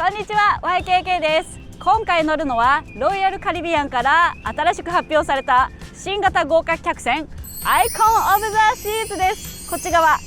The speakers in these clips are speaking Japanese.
こんにちは、YKK です。今回乗るのはロイヤルカリビアンから新しく発表された新型豪華客船アイコン・オブ・ザ・シーズです。こっち側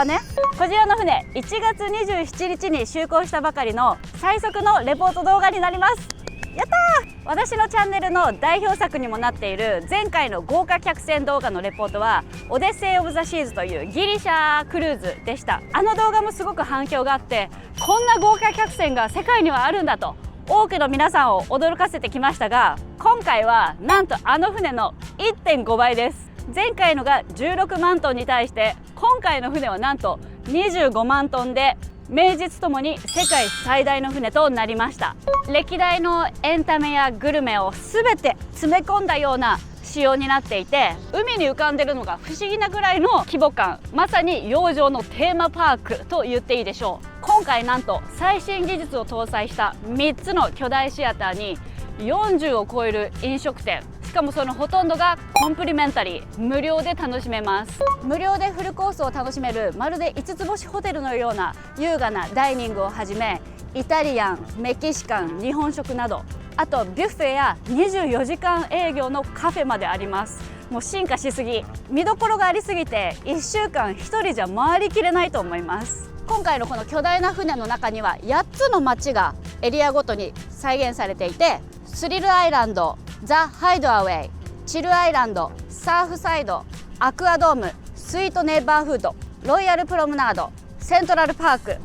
ね。こちらの船1月27日に就航したばかりの最速のレポート動画になります。やったー！私のチャンネルの代表作にもなっている前回の豪華客船動画のレポートはオデッセイ・オブ・ザ・シーズというギリシャクルーズでした。あの動画もすごく反響があって、こんな豪華客船が世界にはあるんだと多くの皆さんを驚かせてきましたが、今回はなんとあの船の 1.5 倍です。前回のが16万トンに対して今回の船はなんと25万トンで、名実ともに世界最大の船となりました。歴代のエンタメやグルメを全て詰め込んだような仕様になっていて、海に浮かんでるのが不思議なぐらいの規模感、まさに洋上のテーマパークと言っていいでしょう。今回なんと最新技術を搭載した3つの巨大シアターに40を超える飲食店、しかもそのほとんどがコンプリメンタリー、無料で楽しめます。無料でフルコースを楽しめるまるで5つ星ホテルのような優雅なダイニングをはじめ、イタリアン、メキシカン、日本食など、あとビュッフェや24時間営業のカフェまであります。もう進化しすぎ、見どころがありすぎて1週間1人じゃ回りきれないと思います。今回のこの巨大な船の中には8つの街がエリアごとに再現されていて、スリルアイランド、ザ・ハイドアウェイ、チルアイランド、サーフサイド、アクアドーム、スイートネイバーフード、ロイヤルプロムナード、セントラルパーク、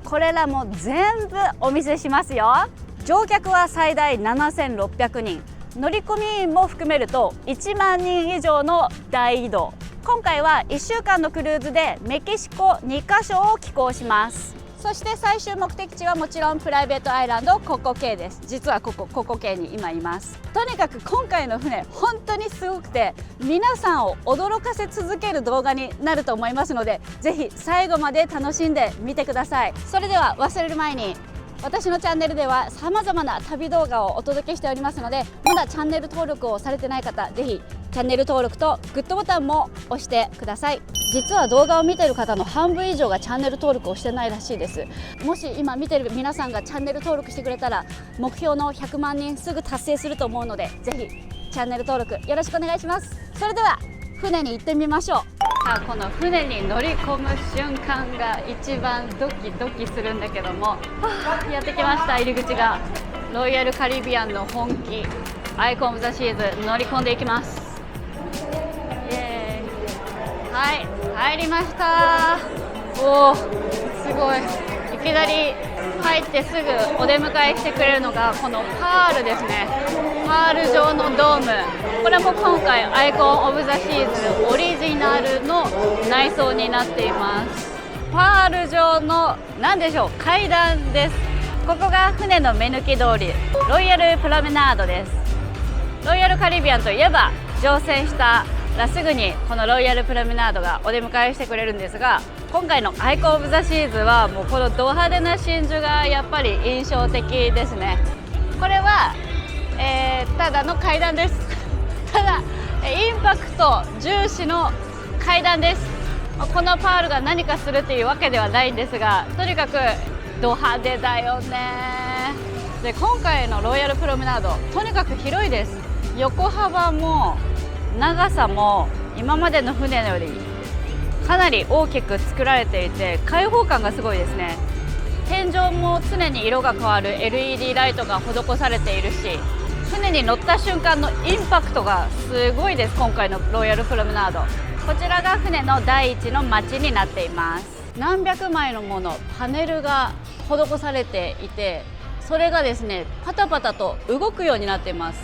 これらも全部お見せしますよ。乗客は最大7600人、乗組員も含めると1万人以上の大移動。今回は1週間のクルーズでメキシコ2カ所を寄港します。そして最終目的地はもちろんプライベートアイランドココケイです。実はココケイに今います。とにかく今回の船本当にすごくて、皆さんを驚かせ続ける動画になると思いますので、ぜひ最後まで楽しんでみてください。それでは忘れる前に、私のチャンネルではさまざまな旅動画をお届けしておりますので、まだチャンネル登録をされてない方、ぜひチャンネル登録とグッドボタンも押してください。実は動画を見ている方の半分以上がチャンネル登録をしてないらしいです。もし今見ている皆さんがチャンネル登録してくれたら、目標の100万人すぐ達成すると思うので、ぜひチャンネル登録よろしくお願いします。それでは船に行ってみましょう。さあ、この船に乗り込む瞬間が一番ドキドキするんだけども、やってきました。入り口がロイヤルカリビアンの本気アイコン・オブ・ザ・シーズ、乗り込んでいきます。イエーイ。はい、入りました。おお、すごい。いきなり入ってすぐお出迎えしてくれるのがこのパールですね。パール状のドーム、これも今回アイコン・オブ・ザ・シーズオリジナルの内装になっています。パール状の何でしょう、階段です。ここが船の目抜き通り、ロイヤルプロメナードです。ロイヤルカリビアンといえば乗船したらすぐにこのロイヤルプロメナードがお出迎えしてくれるんですが、今回のアイコン・オブ・ザ・シーズはもうこのド派手な真珠がやっぱり印象的ですね。これはただの階段です。ただインパクト重視の階段です。このパールが何かするっていうわけではないんですが、とにかくド派手だよね。で、今回のロイヤルプロメナードとにかく広いです。横幅も長さも今までの船よりかなり大きく作られていて、開放感がすごいですね。天井も常に色が変わる LED ライトが施されているし、船に乗った瞬間のインパクトがすごいです。今回のロイヤルプロメナード、こちらが船の第一の街になっています。何百枚のものパネルが施されていて、それがですねパタパタと動くようになっています。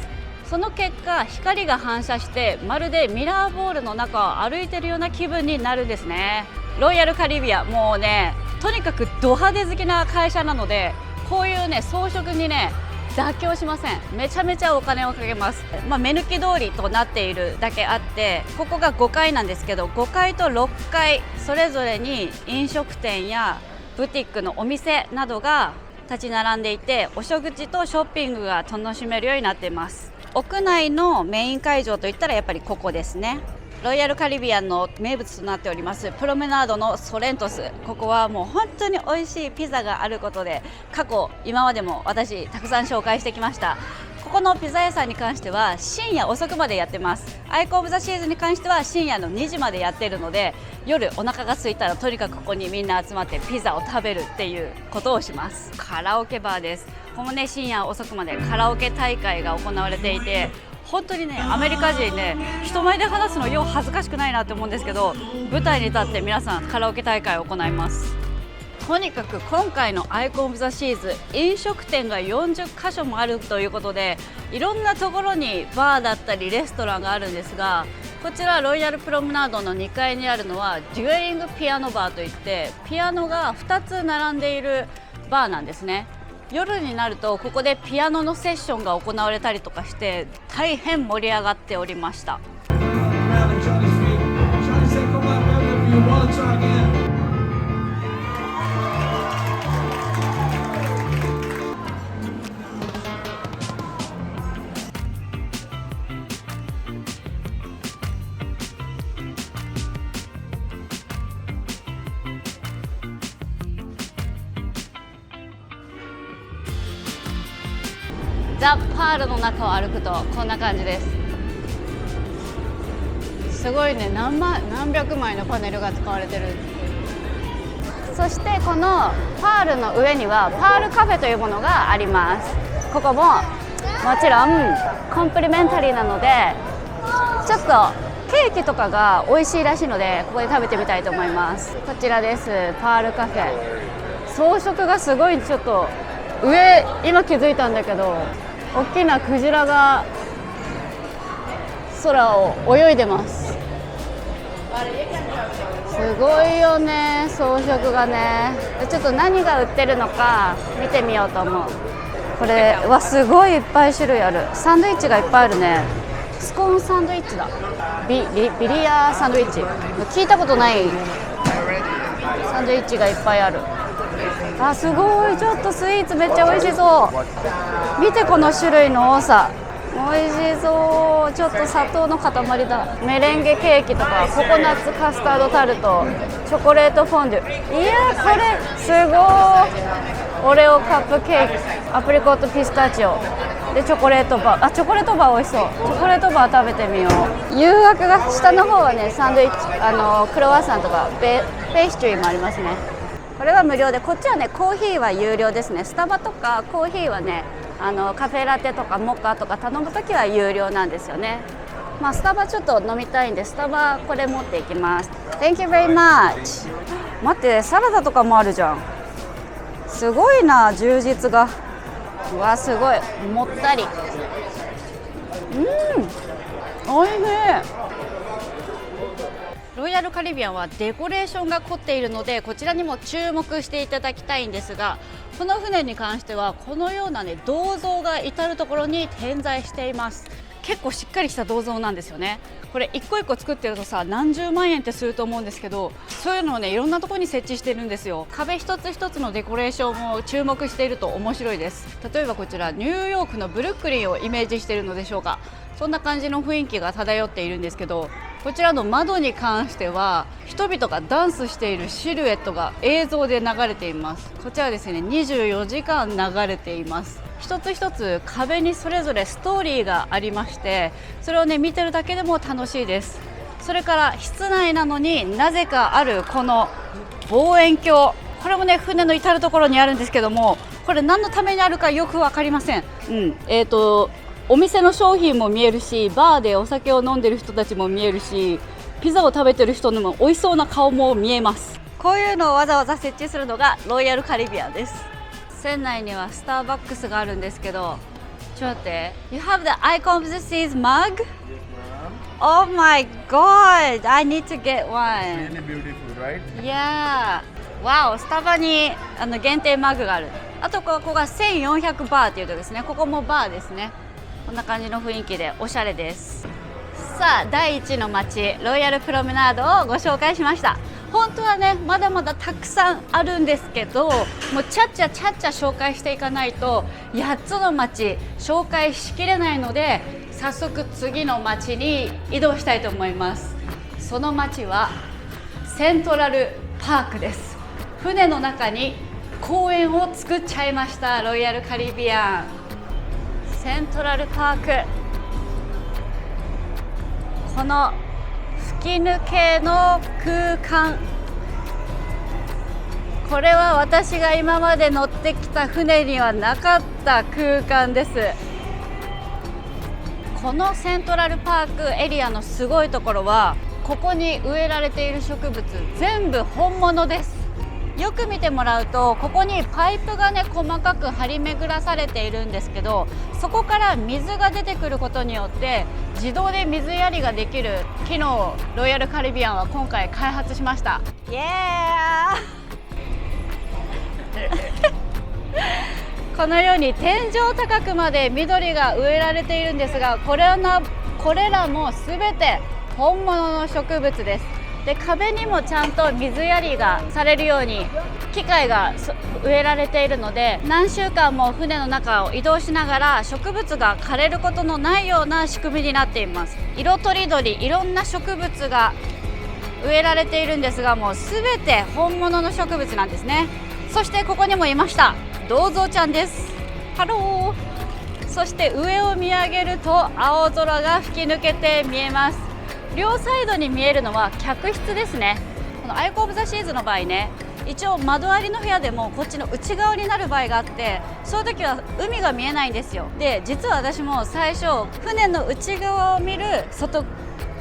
その結果光が反射してまるでミラーボールの中を歩いているような気分になるんですね。ロイヤルカリビアン、もうねとにかくド派手好きな会社なので、こういうね装飾にね妥協しません。めちゃめちゃお金をかけます。目抜き通りとなっているだけあって、ここが5階なんですけど、5階と6階それぞれに飲食店やブティックのお店などが立ち並んでいて、お食事とショッピングが楽しめるようになっています。屋内のメイン会場といったらやっぱりここですね。ロイヤルカリビアンの名物となっておりますプロメナードのソレントス、ここはもう本当に美味しいピザがあることで今までも私たくさん紹介してきました。ここのピザ屋さんに関しては深夜遅くまでやってます。アイコン・オブ・ザ・シーズンに関しては深夜の2時までやってるので、夜お腹が空いたらとにかくここにみんな集まってピザを食べるっていうことをします。カラオケバーです。ここもね、深夜遅くまでカラオケ大会が行われていて、本当にね、アメリカ人ね、人前で話すのよう恥ずかしくないなって思うんですけど、舞台に立って皆さんカラオケ大会を行います。とにかく今回のアイコン・オブ・ザ・シーズン、飲食店が40カ所もあるということで、いろんなところにバーだったりレストランがあるんですが、こちらロイヤルプロムナードの2階にあるのはデュエリングピアノバーといって、ピアノが2つ並んでいるバーなんですね。夜になるとここでピアノのセッションが行われたりとかして大変盛り上がっておりました。ザ・パールの中を歩くとこんな感じです。すごいね、何百枚のパネルが使われてる。そしてこのパールの上にはパールカフェというものがあります。ここももちろんコンプリメンタリーなので、ちょっとケーキとかが美味しいらしいので、ここで食べてみたいと思います。こちらです、パールカフェ。装飾がすごい。ちょっと上、今気づいたんだけど、大きなクジラが空を泳いでます。すごいよね、装飾がね。ちょっと何が売ってるのか見てみようと思う。これはすごいいっぱい種類ある。サンドイッチがいっぱいあるね。スコーンサンドイッチだ。ビリヤサンドイッチ、聞いたことないサンドイッチがいっぱいある。あ、すごい。ちょっとスイーツめっちゃ美味しそう。見てこの種類の多さ、美味しそう。ちょっと砂糖の塊だ。メレンゲケーキとかココナッツカスタードタルト、チョコレートフォンデュ。いや、これすごい。オレオカップケーキ、アプリコットピスタチオでチョコレートバー。あ、チョコレートバー美味しそう。チョコレートバー食べてみよう。誘惑が下の方はね、サンドイッチ、クロワッサンとかペーストリーもありますね。これは無料で、こっちはねコーヒーは有料ですね。スタバとかコーヒーはね、カフェラテとかモカとか頼むときは有料なんですよね。まあスタバちょっと飲みたいんで、スタバこれ持っていきます。 Thank you very much。 待って、サラダとかもあるじゃん。すごいな、充実が。うわ、すごいもったり。おいしい。ロイヤルカリビアンはデコレーションが凝っているので、こちらにも注目していただきたいんですが、この船に関してはこのようなね銅像が至る所に点在しています。結構しっかりした銅像なんですよね。これ一個一個作ってるとさ、何十万円ってすると思うんですけど、そういうのをねいろんなところに設置してるんですよ。壁一つ一つのデコレーションを注目していると面白いです。例えばこちらニューヨークのブルックリンをイメージしているのでしょうか。そんな感じの雰囲気が漂っているんですけど、こちらの窓に関しては人々がダンスしているシルエットが映像で流れています。こちらですね、24時間流れています。一つ一つ壁にそれぞれストーリーがありまして、それをね見てるだけでも楽しいです。それから室内なのになぜかあるこの望遠鏡、これもね船の至る所にあるんですけども、これ何のためにあるかよく分かりません。お店の商品も見えるし、バーでお酒を飲んでる人たちも見えるし、ピザを食べてる人のも美味しそうな顔も見えます。こういうのをわざわざ設置するのがロイヤルカリビアンです。船内にはスターバックスがあるんですけど、ちょっと待って。 You have the Icon of the Seas mug? Oh my god, I need to get one. Really beautiful, right? Yeah. Wow, スタバに限定マグがある。あとここが1400バーっていうとですね、ここもバーですね。こんな感じの雰囲気でおしゃれです。さあ、第1の街ロイヤルプロメナードをご紹介しました。本当はねまだまだたくさんあるんですけど、もうちゃっちゃ紹介していかないと8つの街紹介しきれないので、早速次の街に移動したいと思います。その町はセントラルパークです。船の中に公園を作っちゃいました。ロイヤルカリビアンセントラルパーク。この吹き抜けの空間、これは私が今まで乗ってきた船にはなかった空間です。このセントラルパークエリアのすごいところは、ここに植えられている植物全部本物です。よく見てもらうと、ここにパイプがね細かく張り巡らされているんですけど、そこから水が出てくることによって自動で水やりができる機能をロイヤルカリビアンは今回開発しました。イエーこのように天井高くまで緑が植えられているんですが、これらもすべて本物の植物です。で、壁にもちゃんと水やりがされるように機械が植えられているので、何週間も船の中を移動しながら植物が枯れることのないような仕組みになっています。色とりどりいろんな植物が植えられているんですが、もうすべて本物の植物なんですね。そしてここにもいました、銅像ちゃんです。ハロー。そして上を見上げると青空が吹き抜けて見えます。両サイドに見えるのは客室ですね。このアイコン・オブ・ザ・シーズの場合ね、一応窓ありの部屋でもこっちの内側になる場合があって、そういう時は海が見えないんですよ。で、実は私も最初船の内側を見る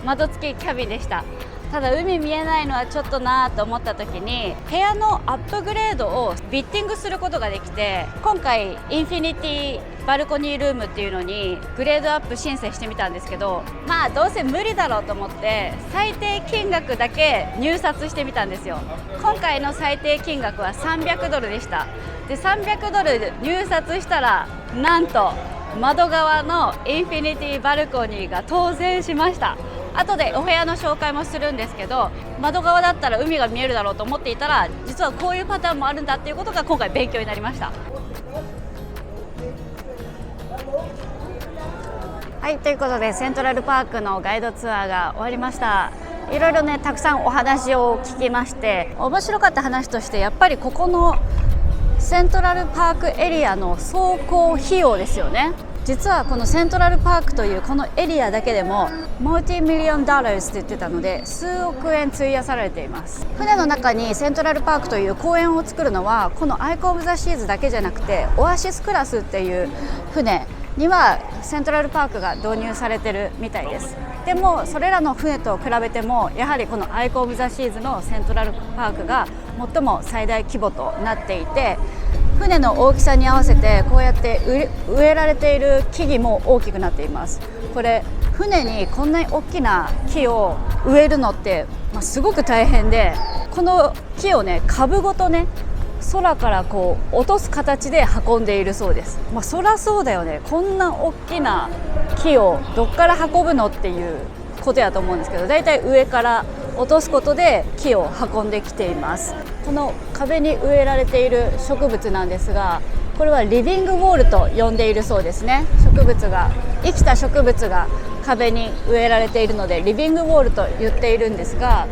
窓付きキャビンでした。ただ海見えないのはちょっとなと思った時に、部屋のアップグレードをビッティングすることができて、今回インフィニティバルコニールームっていうのにグレードアップ申請してみたんですけど、まあどうせ無理だろうと思って最低金額だけ入札してみたんですよ。今回の最低金額は300ドルでした。で、300ドル入札したら、なんと窓側のインフィニティバルコニーが当選しました。後でお部屋の紹介もするんですけど、窓側だったら海が見えるだろうと思っていたら、実はこういうパターンもあるんだっていうことが今回勉強になりました。はい、ということでセントラルパークのガイドツアーが終わりました。いろいろねたくさんお話を聞きまして、面白かった話として、やっぱりここのセントラルパークエリアの走行費用ですよね。実はこのセントラルパークというこのエリアだけでもマルティミリオンダラーズって言ってたので、数億円費やされています。船の中にセントラルパークという公園を作るのは、このアイコン・オブ・ザ・シーズだけじゃなくて、オアシスクラスっていう船にはセントラルパークが導入されてるみたいです。でもそれらの船と比べても、やはりこのアイコン・オブ・ザ・シーズのセントラルパークが最も最大規模となっていて、船の大きさに合わせてこうやって植えられている木々も大きくなっています。これ船にこんなに大きな木を植えるのって、すごく大変で、この木をね株ごとね空からこう落とす形で運んでいるそうです。そりゃそうだよね、こんな大きな木をどっから運ぶのっていうことやと思うんですけど、だいたい上から落とすことで木を運んできています。この壁に植えられている植物なんですが、これはリビングウォールと呼んでいるそうですね。生きた植物が壁に植えられているのでリビングウォールと言っているんですが、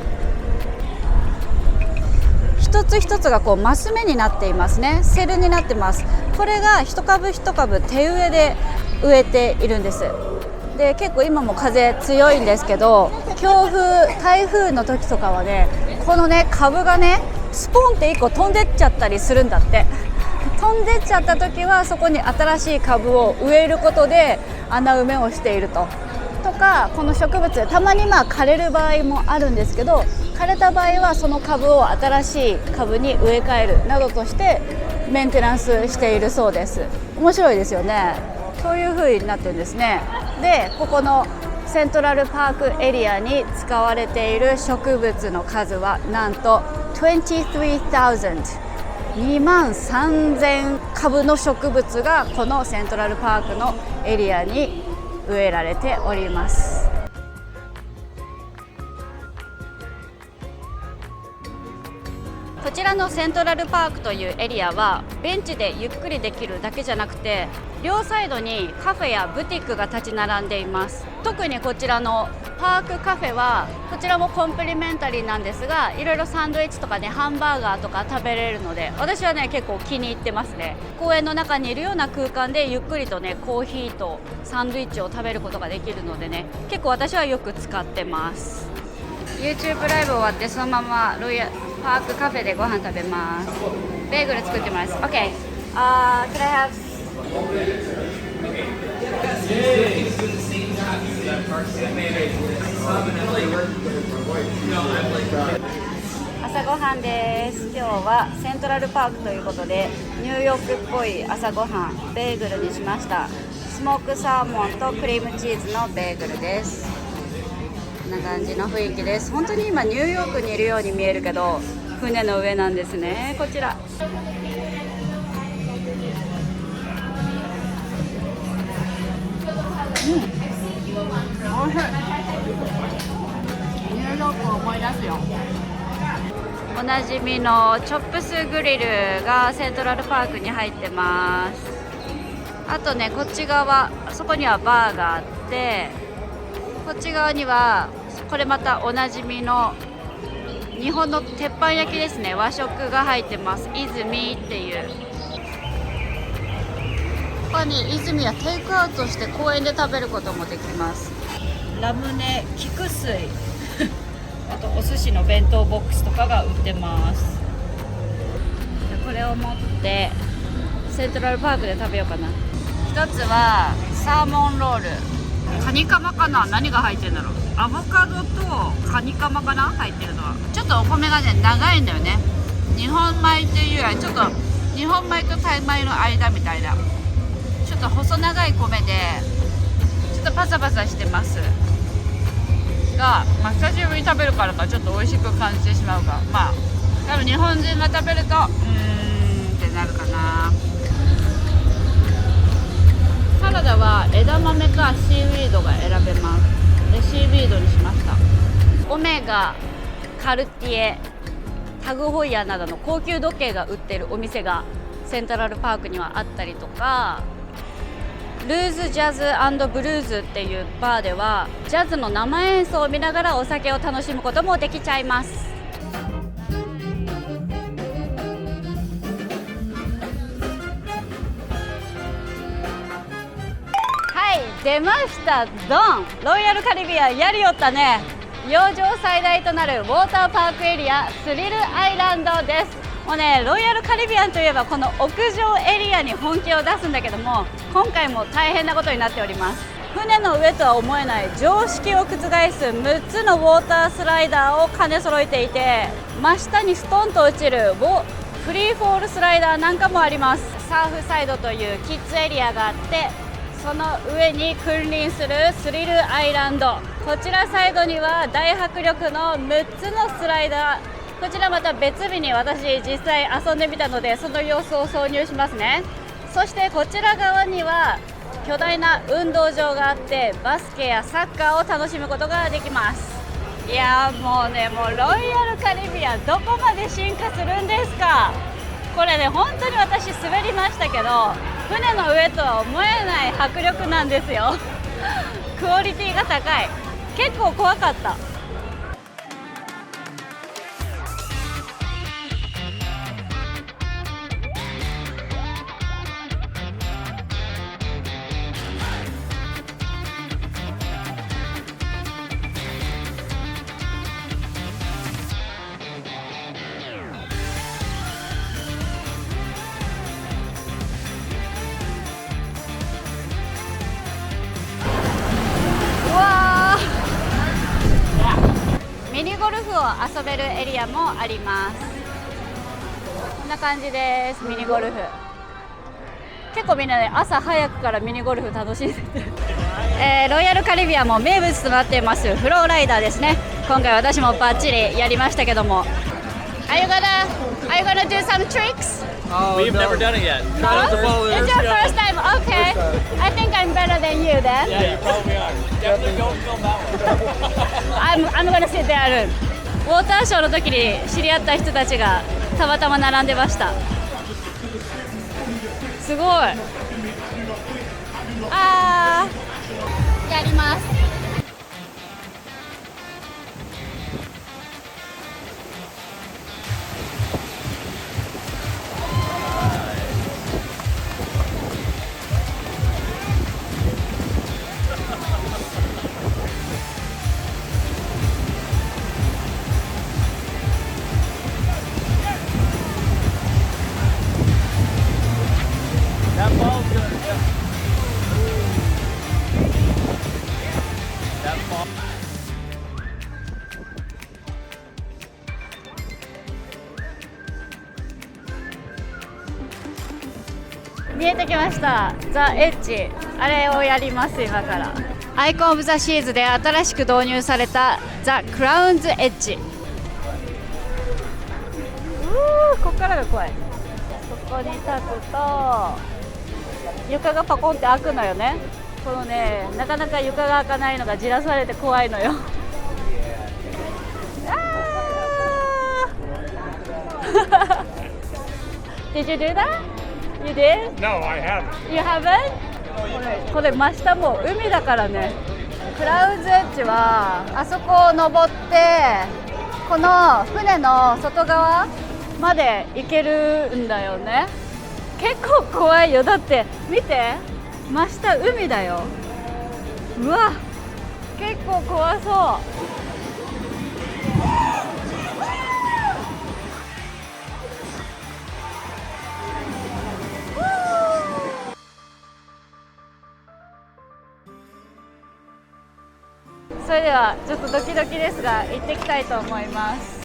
一つ一つがこうマス目になっていますね。セルになってます。これが一株一株手植えで植えているんです。で、結構今も風強いんですけど、強風台風の時とかはね、このね株がねスポンって1個飛んでっちゃったりするんだって。飛んでっちゃった時はそこに新しい株を植えることで穴埋めをしているとか、この植物たまに枯れる場合もあるんですけど、枯れた場合はその株を新しい株に植え替えるなどとしてメンテナンスしているそうです。面白いですよね。そういう風になってるんですね。で、ここのセントラルパークエリアに使われている植物の数はなんと23,000 2万3000株の植物がこのセントラルパークのエリアに植えられております。こちららのセントラルパークというエリアはベンチでゆっくりできるだけじゃなくて、両サイドにカフェやブティックが立ち並んでいます。特にこちらのパークカフェはこちらもコンプリメンタリーなんですが、いろいろサンドイッチとかね、ハンバーガーとか食べれるので、私はね結構気に入ってますね。公園の中にいるような空間でゆっくりとね、コーヒーとサンドイッチを食べることができるのでね、結構私はよく使ってます。 YouTube ライブ終わってそのままロイヤルパークカフェでご飯食べます。ベーグル作ってます。 OK、could I have朝ごはんです。今日はセントラルパークということでニューヨークっぽい朝ごはん、ベーグルにしました。スモークサーモンとクリームチーズのベーグルです。こんな感じの雰囲気です。本当に今ニューヨークにいるように見えるけど、船の上なんですね。こちらおいしい。ニューヨークを思い出すよ。おなじみのチョップスグリルがセントラルパークに入ってます。あとね、こっち側、そこにはバーがあって、こっち側にはこれまたおなじみの日本の鉄板焼きですね、和食が入ってます。泉っていう。他に泉はテイクアウトして公園で食べることもできます。ラムネ、菊水あとお寿司の弁当ボックスとかが売ってます。これを持ってセントラルパークで食べようかな。一つはサーモンロール、カニカマかな、何が入ってるんだろう。アボカドとカニカマかな、入ってるのは。ちょっとお米がね長いんだよね。日本米っていうよりちょっと日本米とタイ米の間みたいな、ちょっと細長い米でちょっとパサパサしてますが、久しぶりに食べるからかちょっと美味しく感じてしまうが、多分日本人が食べるとってなるかな。サラダは枝豆かシーウィードが選べます。でシーウィードにしました。オメガ、カルティエ、タグホイヤーなどの高級時計が売ってるお店がセントラルパークにはあったりとか、ルーズジャズ&ブルーズっていうバーではジャズの生演奏を見ながらお酒を楽しむこともできちゃいます。はい、出ました。ドン、ロイヤルカリビアンやりよったね。洋上最大となるウォーターパークエリア、スリルアイランドです。もうね、ロイヤルカリビアンといえばこの屋上エリアに本気を出すんだけども、今回も大変なことになっております。船の上とは思えない常識を覆す6つのウォータースライダーを兼ね揃えていて、真下にストンと落ちるフリーフォールスライダーなんかもあります。サーフサイドというキッズエリアがあって、その上に君臨するスリルアイランド、こちらサイドには大迫力の6つのスライダー、こちらまた別日に私実際遊んでみたので、その様子を挿入しますね。そしてこちら側には巨大な運動場があって、バスケやサッカーを楽しむことができます。いやーもうね、もうロイヤルカリビアンどこまで進化するんですか。これね、本当に私滑りましたけど、船の上とは思えない迫力なんですよクオリティが高い。結構怖かった。ミニゴルフを遊べるエリアもあります。こんな感じです。ミニゴルフ結構みんなね、朝早くからミニゴルフ楽しんでてロイヤルカリビアンも名物となっていますフローライダーですね。今回私もバッチリやりましたけども。Are you gonna do some tricks? We've never done it yet. No? It's your first time? Okay. I think I'm better than you then. Yeah, you probably are. Definitely don't film that one. I'm gonna sit there. ウォーターショーの時に知り合った人たちがたまたま並んでました。すごい。やります。That ball's good. Yeah. That ball. 見えてきました。ザ・エッジ。あれをやります、今から。アイコン・オブ・ザ・シーズで新しく導入されたザ・クラウンズ・エッジ。こっからが怖い。ここに立つと床がパコンって開くのよね。このね、なかなか床が開かないのがじらされて怖いのよ。Did you do that? You did? No, I haven't. You haven't? これ真下もう海だからね。クラウンズエッジはあそこを登ってこの船の外側まで行けるんだよね。結構怖いよ。だって見て、真下海だよ。うわ、結構怖そう。それではちょっとドキドキですが行ってきたいと思います。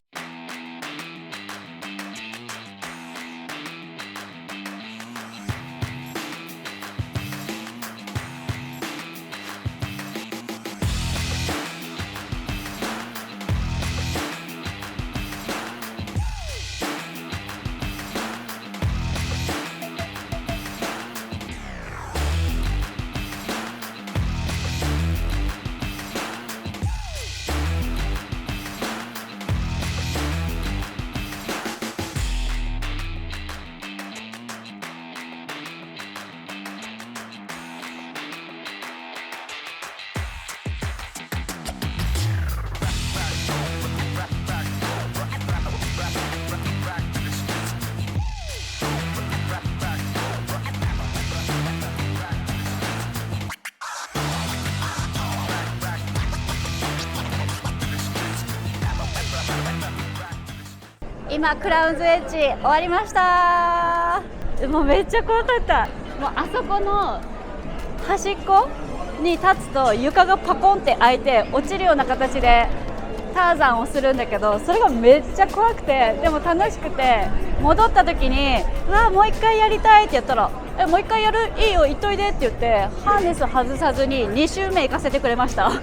今クラウンズエッジ終わりました。もうめっちゃ怖かった。もうあそこの端っこに立つと床がパコンって開いて落ちるような形でターザンをするんだけど、それがめっちゃ怖くて、でも楽しくて、戻った時にうわもう一回やりたいって言ったらもう一回やる、いいよ行っといでって言ってハーネス外さずに2周目行かせてくれました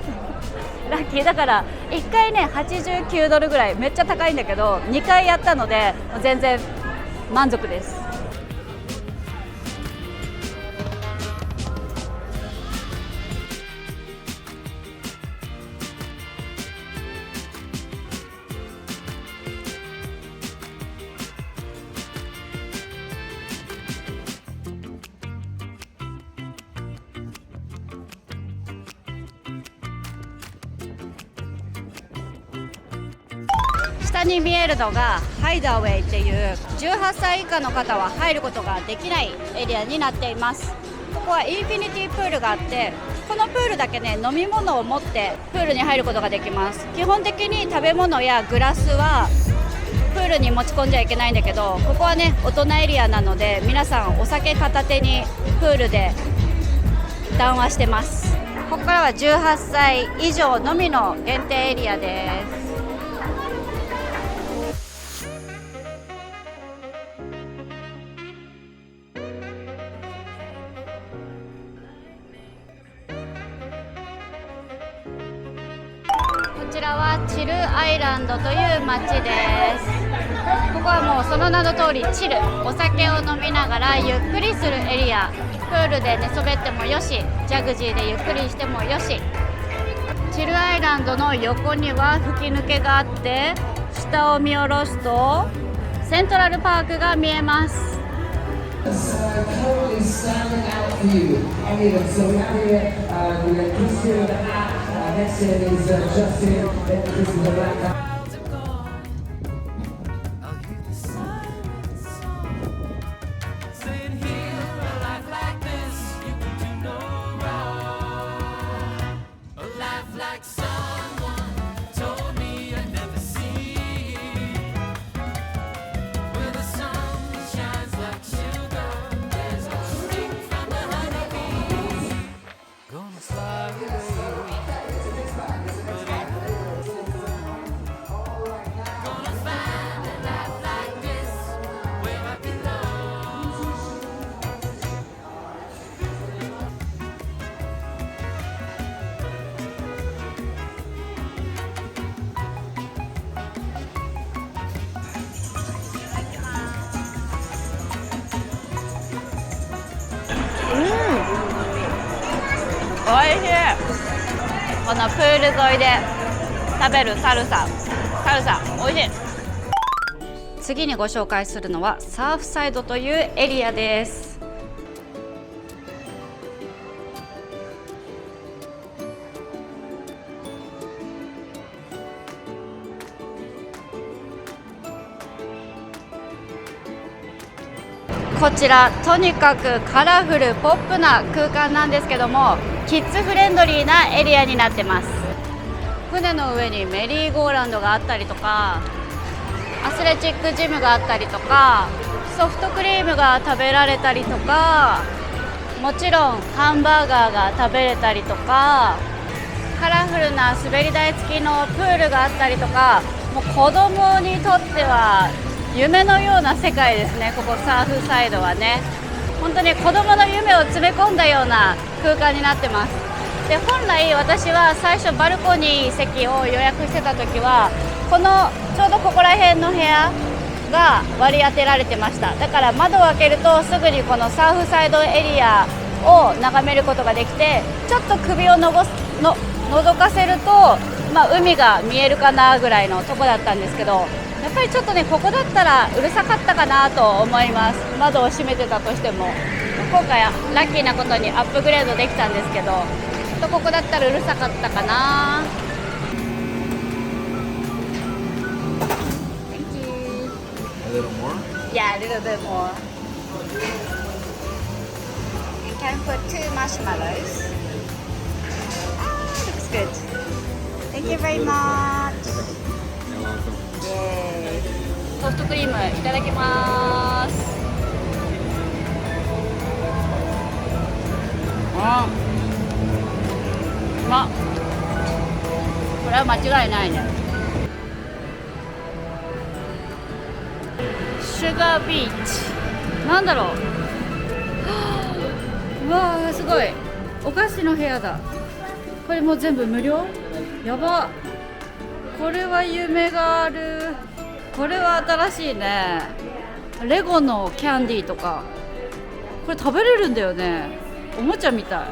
ラッキーだから。1回ね89ドルぐらい、めっちゃ高いんだけど2回やったので全然満足です。下に見えるのがハイダーウェイっていう18歳以下の方は入ることができないエリアになっています。ここはインフィニティプールがあって、このプールだけね飲み物を持ってプールに入ることができます。基本的に食べ物やグラスはプールに持ち込んじゃいけないんだけど、ここはね大人エリアなので皆さんお酒片手にプールで談話してます。ここからは18歳以上のみの限定エリアです。こちらはチルアイランドという街です。ここはもうその名の通りチル、お酒を飲みながらゆっくりするエリア。プールで寝そべってもよし、ジャグジーでゆっくりしてもよし。チルアイランドの横には吹き抜けがあって、下を見下ろすとセントラルパークが見えます。Currently standing out for you, any of them. So we have here the Christian next to him is Justin, then this is the black guy.おいしい。このプール沿いで食べるサルサおいしい。次にご紹介するのはサーフサイドというエリアです。こちらとにかくカラフルポップな空間なんですけども、キッズフレンドリーなエリアになってます。船の上にメリーゴーランドがあったりとか、アスレチックジムがあったりとか、ソフトクリームが食べられたりとか、もちろんハンバーガーが食べれたりとか、カラフルな滑り台付きのプールがあったりとか、もう子供にとっては夢のような世界ですね。ここサーフサイドはね、本当に子供の夢を詰め込んだような空間になってます。で、本来私は最初バルコニー席を予約してた時はこのちょうどここら辺の部屋が割り当てられてました。だから窓を開けるとすぐにこのサーフサイドエリアを眺めることができて、ちょっと首を覗かせると、海が見えるかなぐらいのとこだったんですけど、やっぱりちょっとね、ここだったらうるさかったかなと思います。窓を閉めてたとしても。今回ラッキーなことにアップグレードできたんですけど、ちょっとここだったらうるさかったかな。Thank you. A little more? Yeah, a little bit more. You can put 2 marshmallows. Looks good. Thank you very much. ソフトクリームいただきます。うまっ。これは間違いないね。シュガービーチ、なんだろう。うわー、すごい。お菓子の部屋だ。これもう全部無料？やば。これは夢がある。これは新しいね。レゴのキャンディーとか、これ食べれるんだよね。おもちゃみたい。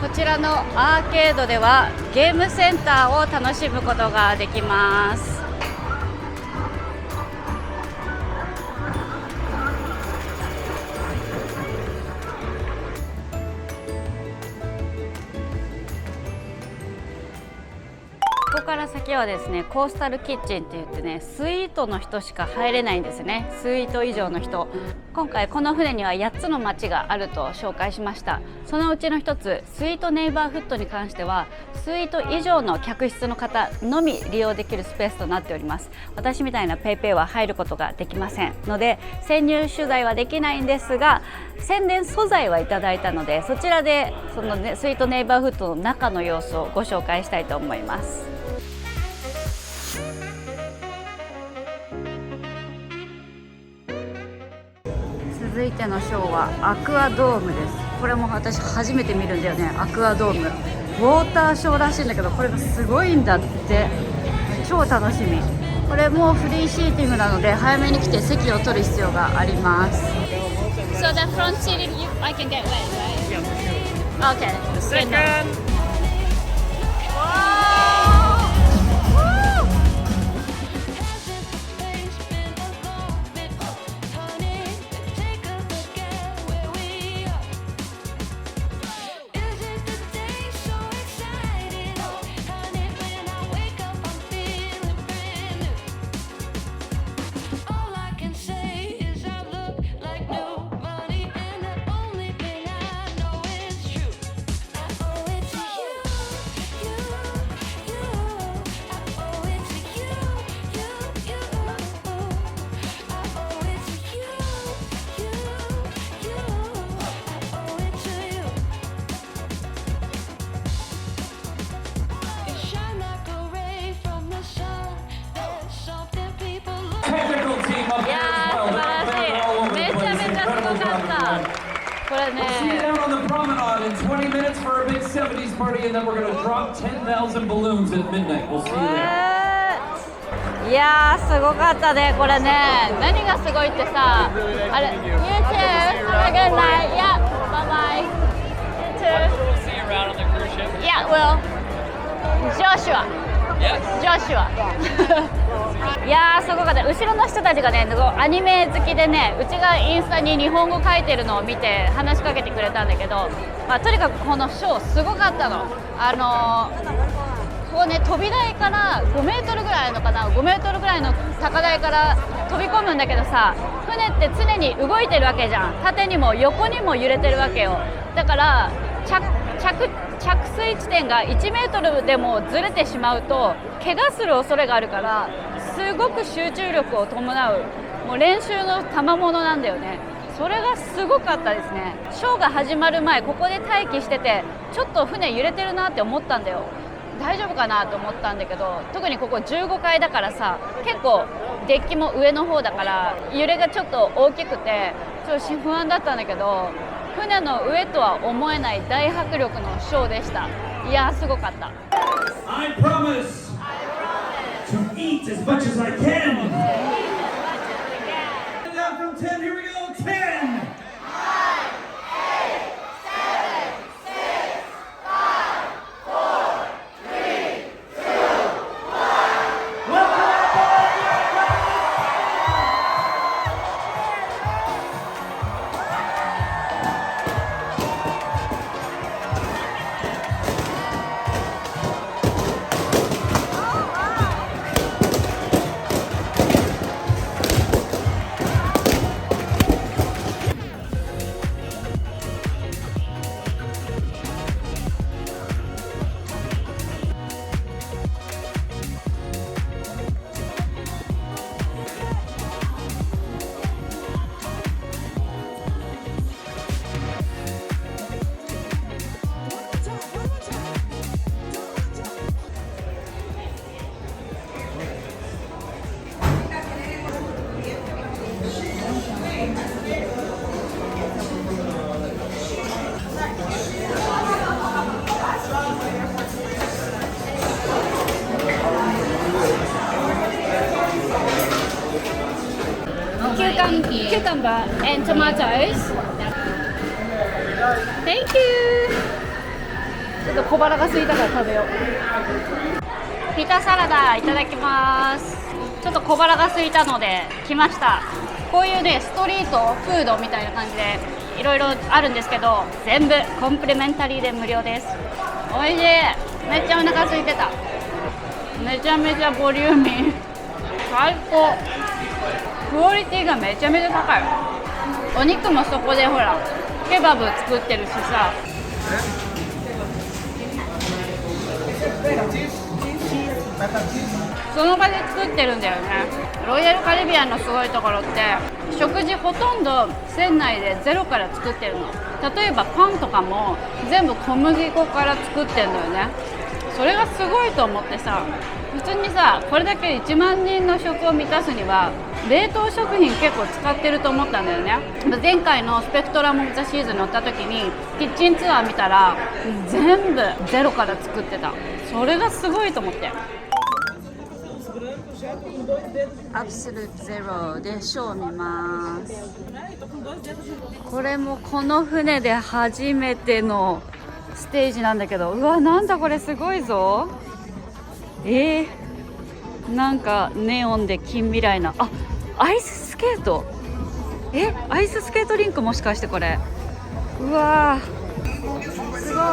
こちらのアーケードではゲームセンターを楽しむことができます。ここから先はですね、コースタルキッチンって言ってね、スイートの人しか入れないんですね。スイート以上の人。今回この船には8つの町があると紹介しました。そのうちの1つ、スイートネイバーフッドに関してはスイート以上の客室の方のみ利用できるスペースとなっております。私みたいなペイペイは入ることができませんので、潜入取材はできないんですが、宣伝素材はいただいたので、そちらでその、ね、スイートネイバーフッドの中の様子をご紹介したいと思います。続いてのショーはアクアドームです。これも私初めて見るんだよね。アクアドームウォーターショーらしいんだけど、これがすごいんだって。超楽しみ。これもフリーシーティングなので早めに来て席を取る必要があります。 So the front seating I can get wet, right? Yeah, for sure. Okay. The second. Technical team up い there や as ー well. 素晴ら They're し all い。 over め the ちゃ place. めちゃすご Incredible か job, った。 everyone. これ We'll see you ね down on the promenade in 20 minutes for a big 70s party, and then we're going to drop 10,000 balloons at midnight. We'll see you there. いやーすごかったねこれね。何がすごいってさ、あれ You too have a good night. Yeah, bye bye. You too. We'll see you around on the cruise ship. Yeah, well, Joshua. Yes. Joshua. いやーすごかった。後ろの人たちがねアニメ好きでね、うちがインスタに日本語書いてるのを見て話しかけてくれたんだけど、まあ、とにかくこのショーすごかったの。こうね、飛び台から5メートルぐらいのかな、5メートルぐらいの高台から飛び込むんだけどさ、船って常に動いてるわけじゃん。縦にも横にも揺れてるわけよ。だから着水地点が1メートルでもずれてしまうと怪我する恐れがあるから、すごく集中力を伴う、もう練習の賜物なんだよね。それがすごかったですね。ショーが始まる前ここで待機してて、ちょっと船揺れてるなって思ったんだよ。大丈夫かなと思ったんだけど、特にここ15階だからさ、結構デッキも上の方だから揺れがちょっと大きくてちょっと不安だったんだけど、船の上とは思えない大迫力のショーでした。いやーすごかった。 I promise to eat as much as I can. Down from 10, here we go. 10. キューカンバー and tomatoes. Thank you. ちょっと小腹が空いたから食べよう。ピタサラダいただきます。ちょっと小腹が空いたので来ました。こういうねストリートフードみたいな感じでいろいろあるんですけど、全部コンプリメンタリーで無料です。おいしい。めっちゃお腹空いてた。めちゃめちゃボリューミー。最高。クオリティがめちゃめちゃ高い。お肉もそこでほらケバブ作ってるしさ、その場で作ってるんだよね。ロイヤルカリビアンのすごいところって食事ほとんど船内でゼロから作ってるの。例えばパンとかも全部小麦粉から作ってるんだよね。それがすごいと思ってさ、普通にさこれだけ1万人の食を満たすには冷凍食品結構使ってると思ったんだよね。前回のスペクトラム・オブ・ザ・シーズン乗った時にキッチンツアー見たら全部ゼロから作ってた。それがすごいと思って。アブソルトゼロでショーを見ます。これもこの船で初めてのステージなんだけど、うわ、なんだこれすごいぞ。なんかネオンで近未来な、アイススケート、アイススケートリンク、もしかしてこれ、うわー、すごい。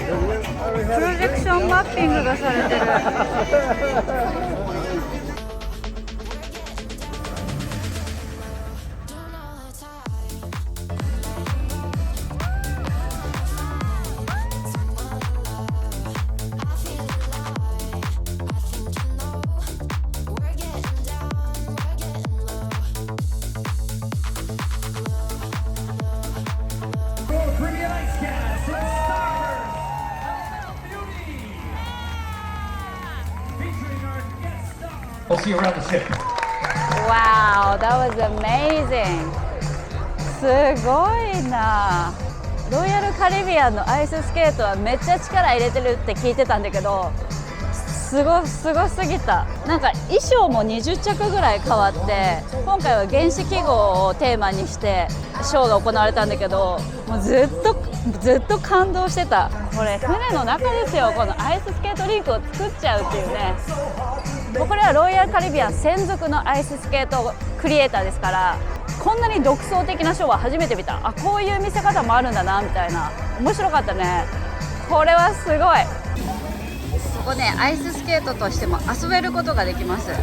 プロジェクションマッピングがされてる。We'll see you around the ship. Wow, that was amazing. すごいな。ロイヤルカリビアンのアイススケートはめっちゃ力入れてるって聞いてたんだけど、すごすぎた。なんか衣装も20着ぐらい変わって、今回は原子記号をテーマにしてショーが行われたんだけど、もうずっと感動してた。これ船の中ですよ。このアイススケートリンクを作っちゃうっていうね。もうこれはロイヤルカリビアン専属のアイススケートクリエイターですから、こんなに独創的なショーは初めて見た。こういう見せ方もあるんだなみたいな。面白かったね。これはすごい。ここね、アイススケートとしても遊べることができます。すごい。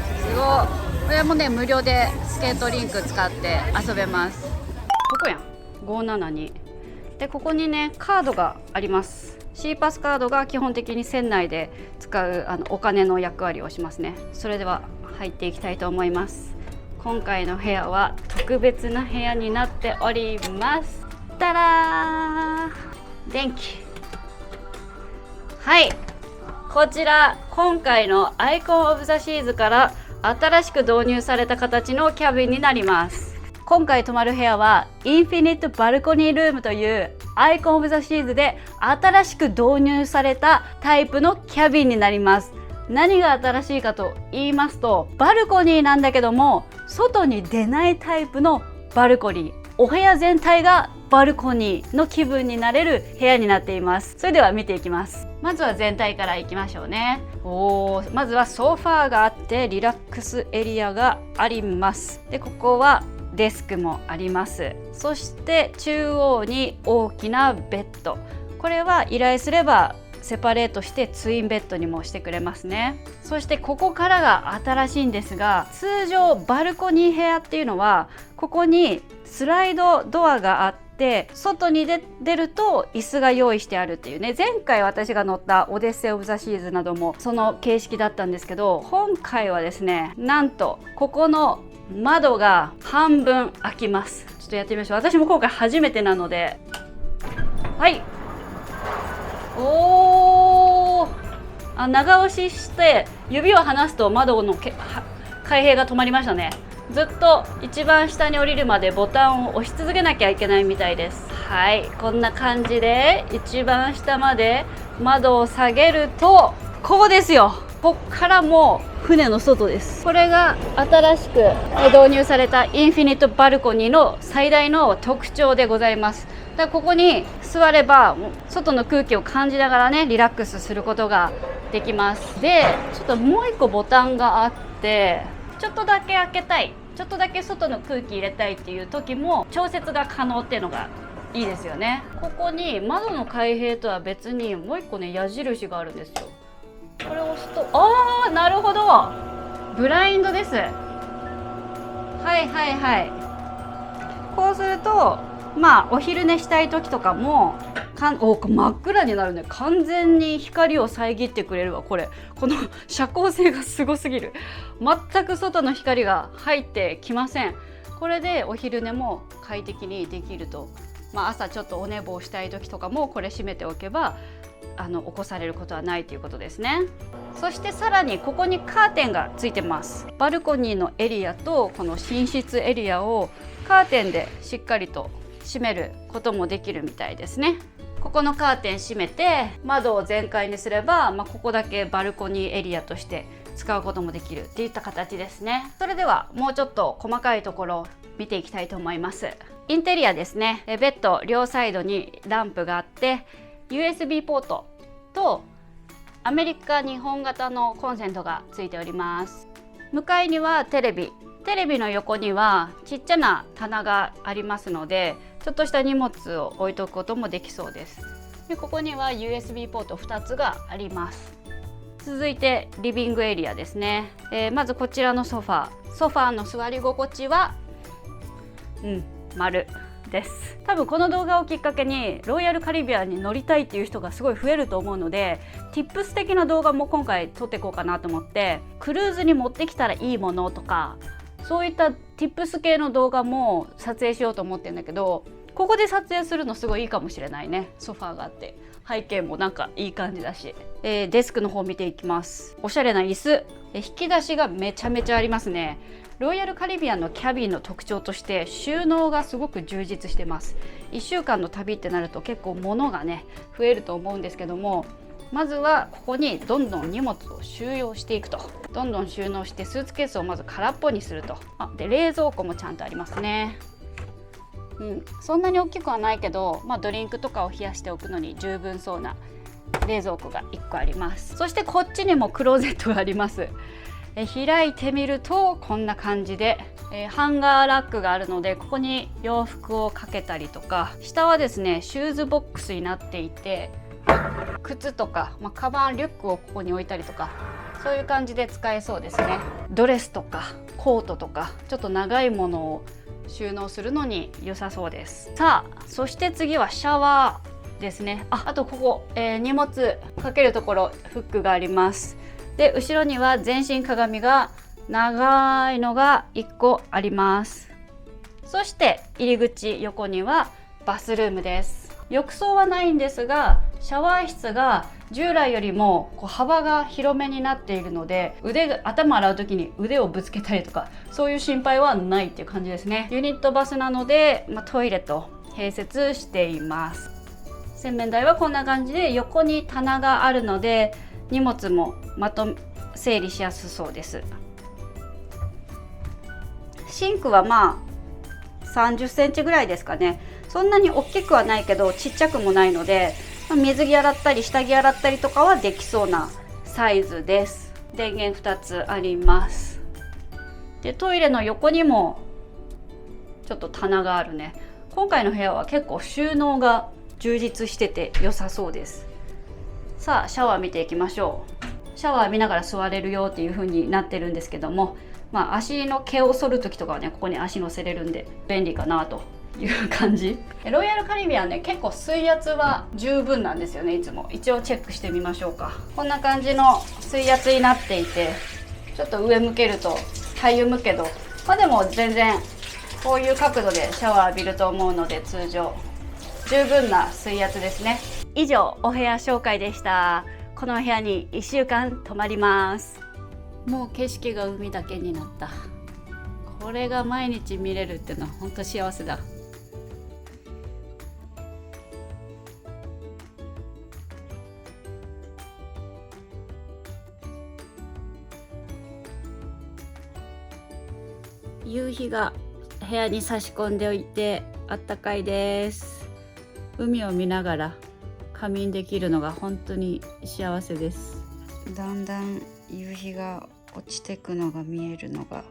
これもね、無料でスケートリンク使って遊べます。ここやん、572で、ここにねカードがあります。C パスカードが基本的に船内で使うお金の役割をしますね。それでは入っていきたいと思います。今回の部屋は特別な部屋になっております。たらー、電気。はい、こちら今回のアイコンオブザシーズから新しく導入された形のキャビンになります。今回泊まる部屋はインフィニットバルコニールームというアイコンオブザシーズで新しく導入されたタイプのキャビンになります。何が新しいかと言いますと、バルコニーなんだけども外に出ないタイプのバルコニー。お部屋全体がバルコニーの気分になれる部屋になっています。それでは見ていきます。まずは全体からいきましょうね。まずはソファーがあってリラックスエリアがあります。で、ここはデスクもあります。そして中央に大きなベッド。これは依頼すればセパレートしてツインベッドにもしてくれますね。そしてここからが新しいんですが、通常バルコニー部屋っていうのはここにスライドドアがあって外に出ると椅子が用意してあるっていうね。前回私が乗ったオデッセイ・オブ・ザ・シーズなどもその形式だったんですけど、今回はですね、なんとここの窓が半分開きます。ちょっとやってみましょう。私も今回初めてなので、はい、長押しして指を離すと窓の開閉が止まりましたね。ずっと一番下に降りるまでボタンを押し続けなきゃいけないみたいです。はい、こんな感じで一番下まで窓を下げるとここですよ。こっからもう船の外です。これが新しく導入されたインフィニットバルコニーの最大の特徴でございます。だからここに座れば外の空気を感じながらね、リラックスすることができます。で、ちょっともう一個ボタンがあって、ちょっとだけ開けたい、ちょっとだけ外の空気入れたいっていう時も調節が可能っていうのがいいですよね。ここに窓の開閉とは別にもう一個ね、矢印があるんですよ。これを押すと、なるほど、ブラインドです。はいはいはい。こうするとお昼寝したい時とかも真っ暗になるね。完全に光を遮ってくれるわ。この遮光性がすごすぎる。全く外の光が入ってきません。これでお昼寝も快適にできると。朝ちょっとお寝坊したい時とかもこれ閉めておけば起こされることはないということですね。そしてさらにここにカーテンがついてます。バルコニーのエリアとこの寝室エリアをカーテンでしっかりと閉めることもできるみたいですね。ここのカーテン閉めて窓を全開にすれば、ここだけバルコニーエリアとして使うこともできるっていった形ですね。それではもうちょっと細かいところを見ていきたいと思います。インテリアですね。ベッド両サイドにランプがあって USB ポートとアメリカ日本型のコンセントがついております。向かいにはテレビの横にはちっちゃな棚がありますので、ちょっとした荷物を置いとくこともできそうです。でここには USB ポート2つがあります。続いてリビングエリアですね。まずこちらのソファーの座り心地は丸です。多分この動画をきっかけにロイヤルカリビアンに乗りたいっていう人がすごい増えると思うので、 Tips 的な動画も今回撮っていこうかなと思って、クルーズに持ってきたらいいものとかそういった Tips 系の動画も撮影しようと思ってるんだけど、ここで撮影するのすごいいいかもしれないね。ソファーがあって背景もなんかいい感じだし、デスクの方見ていきます。おしゃれな椅子、引き出しがめちゃめちゃありますね。ロイヤルカリビアンのキャビンの特徴として収納がすごく充実してます。1週間の旅ってなると結構物がね増えると思うんですけども、まずはここにどんどん荷物を収容していくと、どんどん収納してスーツケースをまず空っぽにすると。で冷蔵庫もちゃんとありますね。そんなに大きくはないけど、ドリンクとかを冷やしておくのに十分そうな冷蔵庫が1個あります。そしてこっちにもクローゼットがあります。開いてみるとこんな感じで、ハンガーラックがあるのでここに洋服をかけたりとか、下はですねシューズボックスになっていて、靴とか、カバンリュックをここに置いたりとか、そういう感じで使えそうですね。ドレスとかコートとかちょっと長いものを収納するのに良さそうです。さあそして次はシャワーですね。あとここ、荷物かけるところフックがあります。で後ろには全身鏡が長いのが1個あります。そして入り口横にはバスルームです。浴槽はないんですがシャワー室が従来よりも幅が広めになっているので、頭洗う時に腕をぶつけたりとかそういう心配はないっていう感じですね。ユニットバスなので、トイレと併設しています。洗面台はこんな感じで横に棚があるので荷物も整理しやすそうです。シンクは30センチぐらいですかね。そんなに大きくはないけどちっちゃくもないので、水着洗ったり下着洗ったりとかはできそうなサイズです。電源2つあります。でトイレの横にもちょっと棚があるね。今回の部屋は結構収納が充実してて良さそうです。さあシャワー見ていきましょう。シャワー見ながら座れるよっていう風になってるんですけども、足の毛を剃る時とかはねここに足乗せれるんで便利かなという感じ。ロイヤルカリビアンね結構水圧は十分なんですよね。いつも一応チェックしてみましょうか。こんな感じの水圧になっていて、ちょっと上向けるとたゆむけど、でも全然こういう角度でシャワー浴びると思うので通常十分な水圧ですね。以上お部屋紹介でした。この部屋に1週間泊まります。もう景色が海だけになった。これが毎日見れるっていうのは本当幸せだ。夕日が部屋に差し込んでおいてあったかいです。海を見ながら仮眠できるのが本当に幸せです。だんだん夕日が落ちてくのが見えるのが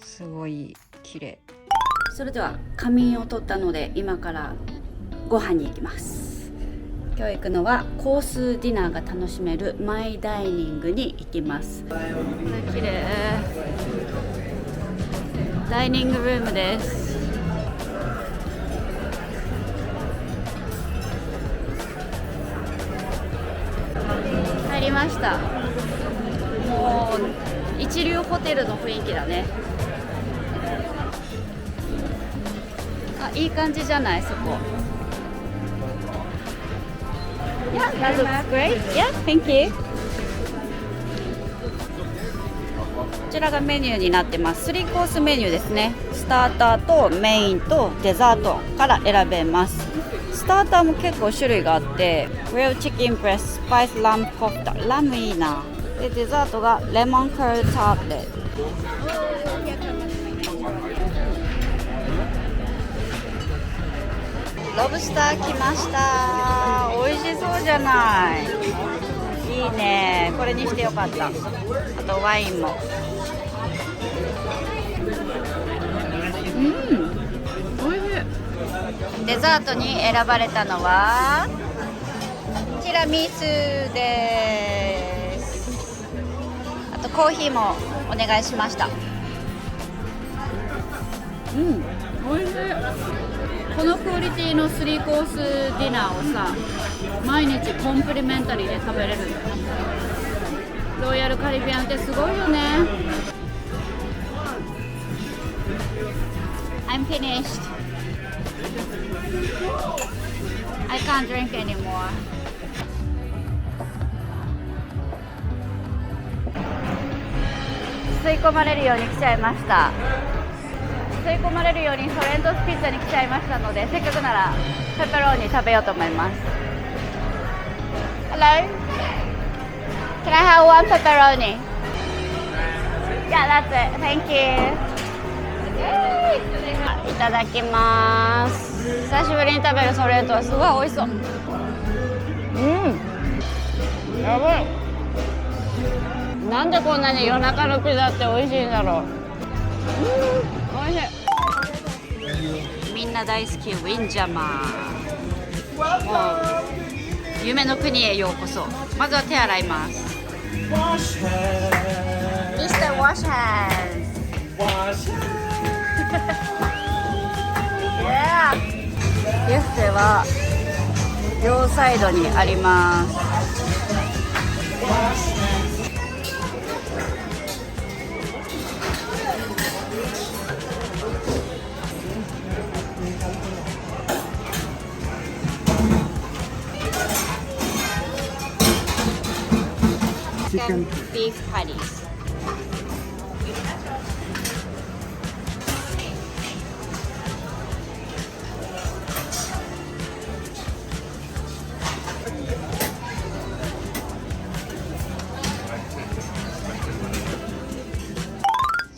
すごい綺麗。それでは仮眠を取ったので今からご飯に行きます。今日行くのはコースディナーが楽しめるマイダイニングに行きます。綺麗。ダイニングルームです。入りました。もう一流ホテルの雰囲気だね。いい感じじゃないそこ。Yeah, that looks great. Yeah, thank you. こちらがメニューになってます。3コースメニューですね。スターターとメインとデザートから選べます。スターターも結構種類があって、グリルチキンブレス、スパイスラムコフタ、ラムいいな。でデザートがレモンカールタブレット。ロブスター来ました。美味しそうじゃない。いいね。これにしてよかった。あとワインも。美味しい。デザートに選ばれたのはティラミスです。あとコーヒーもお願いしました。美味しい。このクオリティの3コースディナーをさ、毎日コンプリメンタリーで食べれるんだよ。ロイヤルカリビアンってすごいよね。I'm finished. I can't drink anymore. 吸い込まれるように来ちゃいました。吸い込まれるようにソレントスピッツァに来ちゃいましたので、せっかくならペペローニ食べようと思います。 Hello? Can I have one pepperoni? Yeah, that's it. Thank you. いただきます。久しぶりに食べるソレントはすごい美味しそう。やばい。なんでこんなに夜中のピザって美味しいんだろう。美味しい。みんな大好きウィンジャマー。もう夢の国へようこそ。まずは手洗います。Mr. Wash hands. Yeah. ビュッフェは両サイドにあります。Chicken beef patties.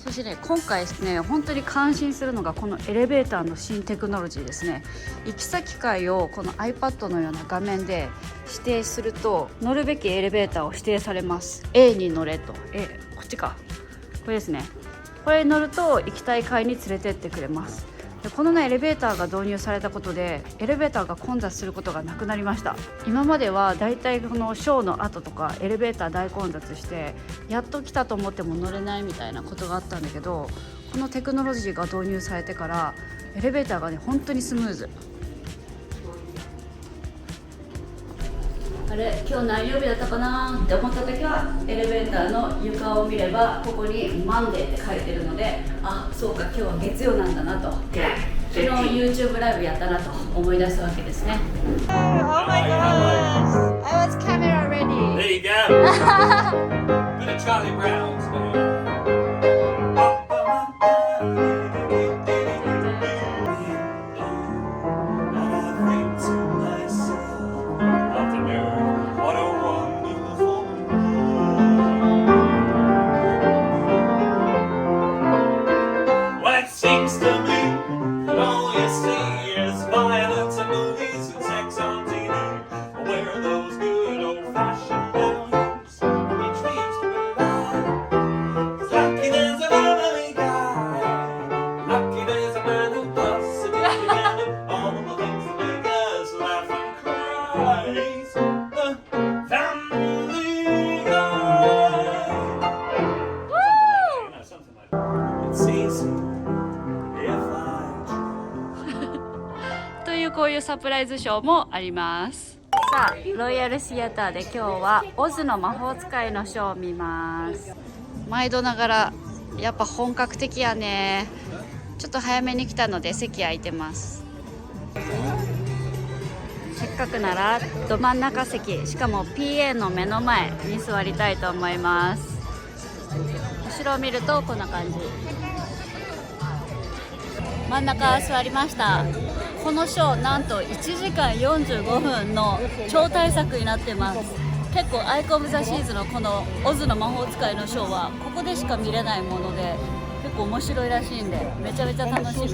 そしてね、今回ですね、本当に感心するのがこのエレベーターの新テクノロジーですね。行き先階をこの iPad のような画面で指定すると、乗るべきエレベーターを指定されます。 A に乗れと。こっちか、これですね。これに乗ると行きたい階に連れてってくれます。でこのねエレベーターが導入されたことでエレベーターが混雑することがなくなりました。今まではだいたいこのショーの後とかエレベーター大混雑してやっと来たと思っても乗れないみたいなことがあったんだけど、このテクノロジーが導入されてからエレベーターがね本当にスムーズ。あれ今日何曜日だったかなって思った時はエレベーターの床を見ればここにマンデーって書いてるので、あ、そうか今日は月曜なんだなと、昨日 YouTube ライブやったなと思い出すわけですね。Oh my gosh! I was camera ready. There you go. Bit of Charlie Brown today. Seems to me that all you see is violence and movies and sex on TV. Where are those good old-fashioned values which we used to provide? 'Cause lucky there's a family guy. Lucky there's a man who puts it together. All the things that make us laugh and cry. He's the family guy. Something like that. It's easy.というこういうサプライズショーもあります。さあロイヤルシアターで今日はオズの魔法使いのショーを見ます。毎度ながらやっぱ本格的やね。ちょっと早めに来たので席空いてます。せっかくならど真ん中席、しかも PA の目の前に座りたいと思います。後ろを見るとこんな感じ。真ん中座りました。このショーなんと1時間45分の超大作になってます。結構アイコン・オブ・ザ・シーズのこのオズの魔法使いのショーはここでしか見れないもので結構面白いらしいんでめちゃめちゃ楽しみ。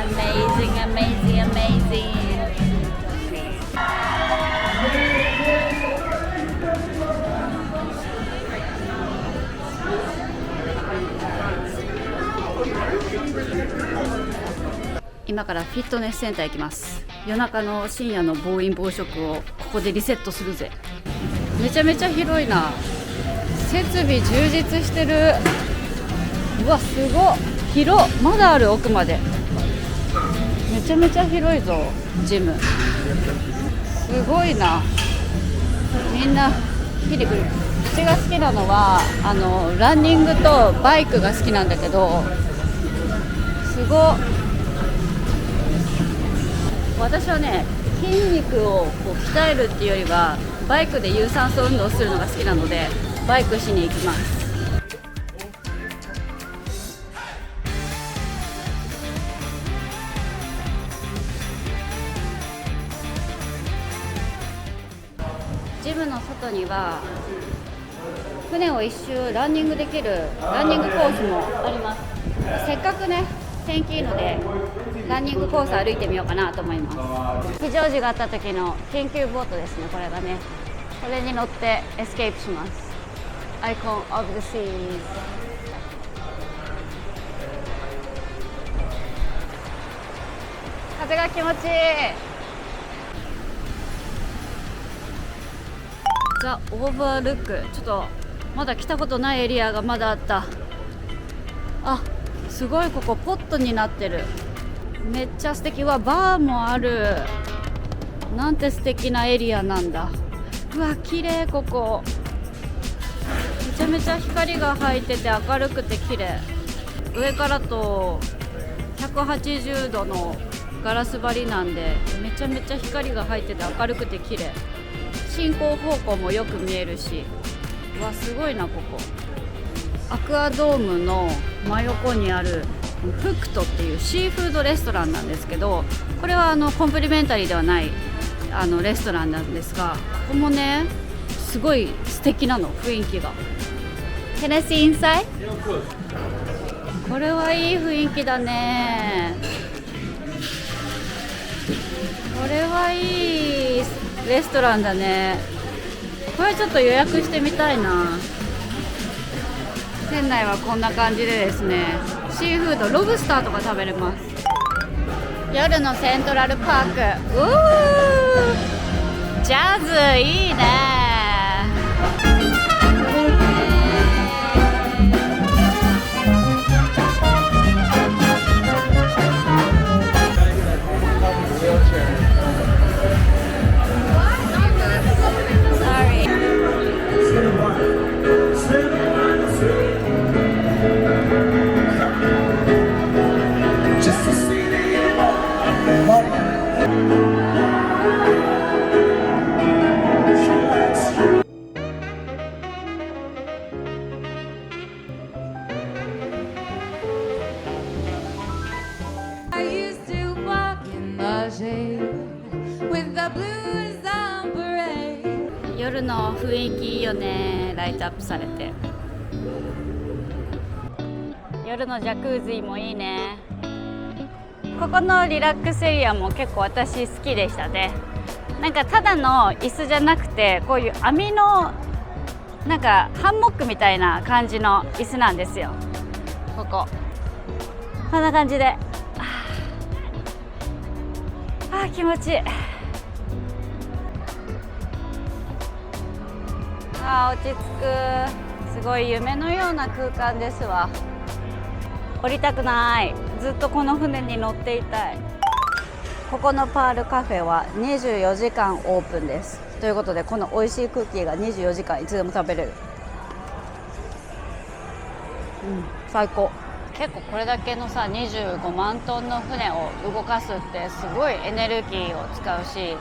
Amazing, amazing, amazing. 今からフィットネスセンター行きます。夜中の深夜の暴飲暴食をここでリセットするぜ。めちゃめちゃ広いな。設備充実してる。うわすごっ、広っ。まだある、奥まで。めちゃめちゃ広いぞジム。すごいな。みんな来てくる。うちが好きなのはランニングとバイクが好きなんだけど、すごっ。私はね、筋肉をこう鍛えるっていうよりはバイクで有酸素運動するのが好きなのでバイクしに行きます。ジムの外には船を一周ランニングできるランニングコースもあります。せっかくね天気いいのでランニングコース歩いてみようかなと思います。非常時があった時の緊急ボートですね。これがね、これに乗ってエスケープします。アイコン・オブ・ザ・シーズ。風が気持ちいい。ザ・オーバールック。ちょっとまだ来たことないエリアがまだあった。あ、すごい。ここポットになってる。めっちゃ素敵。バーもある。なんて素敵なエリアなんだ。うわ綺麗。ここめちゃめちゃ光が入ってて明るくて綺麗。上からと180度のガラス張りなんでめちゃめちゃ光が入ってて明るくて綺麗。進行方向もよく見えるし、うわすごいな。ここアクアドームの真横にあるフクトっていうシーフードレストランなんですけど、これはコンプリメンタリーではないレストランなんですが、ここもねすごい素敵なの、雰囲気が。Can I see inside? これはいい雰囲気だね。これはいいレストランだね。これちょっと予約してみたいな。店内はこんな感じでですね、シーフードロブスターとか食べれます。夜のセントラルパーク。ジャズいいね。の雰囲気いいよね。ライトアップされて、夜のジャクーズイもいいね。ここのリラックスエリアも結構私好きでしたね。なんかただの椅子じゃなくて、こういう網のなんかハンモックみたいな感じの椅子なんですよ。こんな感じで、気持ちいい。落ち着く。すごい夢のような空間ですわ。降りたくない。ずっとこの船に乗っていたい。ここのパールカフェは24時間オープンです。ということで、この美味しいクッキーが24時間いつでも食べれる。最高。結構これだけのさ、25万トンの船を動かすってすごいエネルギーを使うし、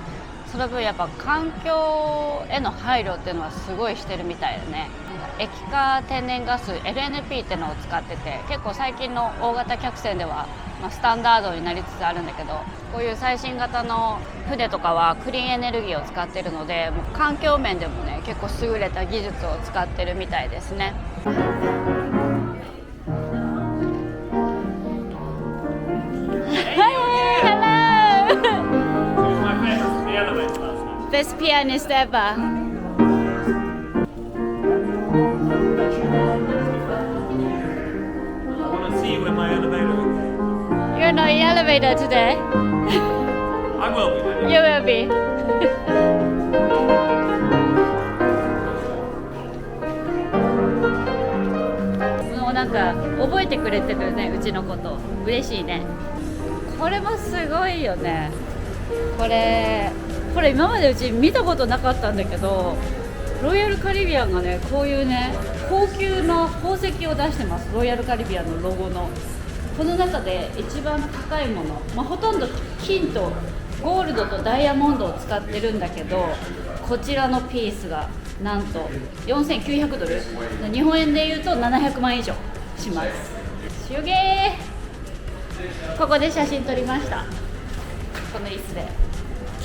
その分やっぱ環境への配慮っていうのはすごいしてるみたいだね。液化天然ガス LNP っていうのを使ってて、結構最近の大型客船では、スタンダードになりつつあるんだけど、こういう最新型の船とかはクリーンエネルギーを使ってるので、もう環境面でもね結構優れた技術を使ってるみたいですね。Best pianist ever. I want to see you in my elevator. You're not in the elevator today. I will be. You will be. もうなんか覚えてくれてるね、うちのこと。嬉しいね。これもすごいよね。これ今までうち見たことなかったんだけど、ロイヤルカリビアンがねこういうね高級な宝石を出してます。ロイヤルカリビアンのロゴのこの中で一番高いもの、ほとんど金とゴールドとダイヤモンドを使ってるんだけど、こちらのピースがなんと4900ドル、日本円でいうと700万以上します。しゅげー。ここで写真撮りました。この椅子で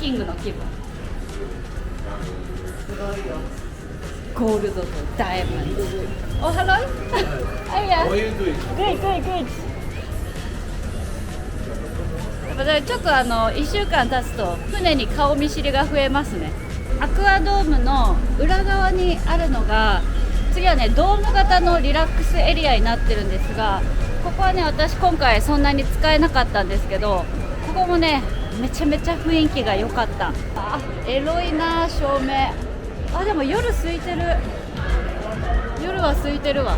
キングの気分。すごいよ。ゴールドとダイヤモンド。おはろい。あいや。Good。ちょっと1週間経つと船に顔見知りが増えますね。アクアドームの裏側にあるのが、次はねドーム型のリラックスエリアになってるんですが、ここはね私今回そんなに使えなかったんですけど、ここもねめちゃめちゃ雰囲気が良かった。エロいな照明。でも夜空いてる。夜は空いてるわ。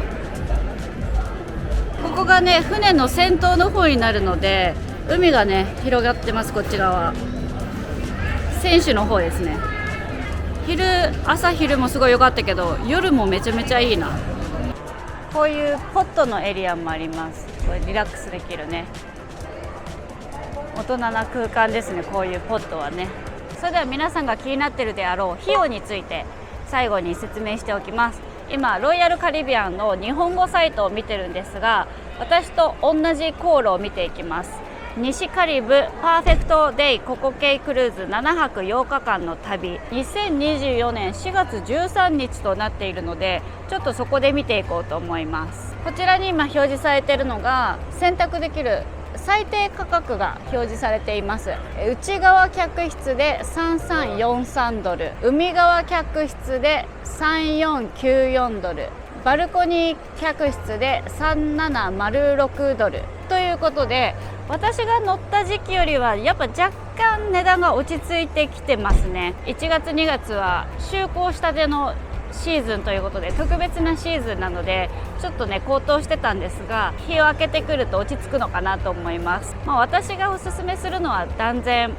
ここがね船の先頭の方になるので、海がね広がってます。こっち側船首の方ですね。朝昼もすごい良かったけど、夜もめちゃめちゃいいな。こういうポットのエリアもあります。これリラックスできるね、大人な空間ですね、こういうポットはね。それでは皆さんが気になっているであろう費用について最後に説明しておきます。今ロイヤルカリビアンの日本語サイトを見てるんですが、私と同じ航路を見ていきます。西カリブパーフェクトデイココケイクルーズ7泊8日間の旅、2024年4月13日となっているので、ちょっとそこで見ていこうと思います。こちらに今表示されているのが選択できる最低価格が表示されています。内側客室で3343ドル、海側客室で3494ドル、バルコニー客室で3706ドルということで、私が乗った時期よりはやっぱ若干値段が落ち着いてきてますね。1月2月は就航したてのシーズンということで特別なシーズンなので、ちょっとね高騰してたんですが、日を明けてくると落ち着くのかなと思います。私がおすすめするのは断然、